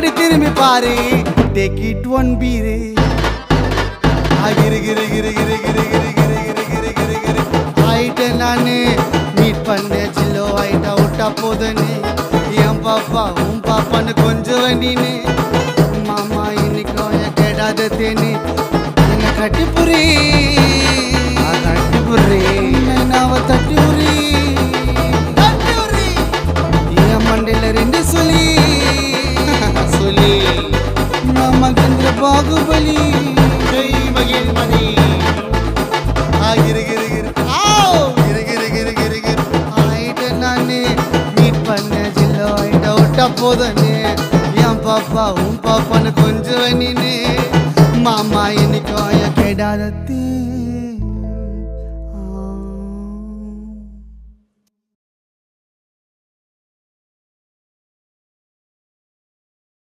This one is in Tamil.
பின்னாடி திரும்பி பாரு டேக் இட் ஒன் பீரு ஆயிட்ட நானு மீட் பண்ண ஜில்லோ ஆயிட்டா விட்டா போதுன்னு என் பாப்பா உன் பாப்பான்னு கொஞ்சம் வண்டின்னு மாமா இன்னைக்கும் என் கேடாத தேனி என்ன கட்டி புரி நாவ தட்டி உரி என் மண்டையில ரெண்டு சொல்லி நம்ம கந்திர பாகுபலி போதனே என் பாப்பா உன் பாப்பான்னு கொஞ்சம் வண்ணினே மாமா இன்னைக்கும் கேடாதத்தே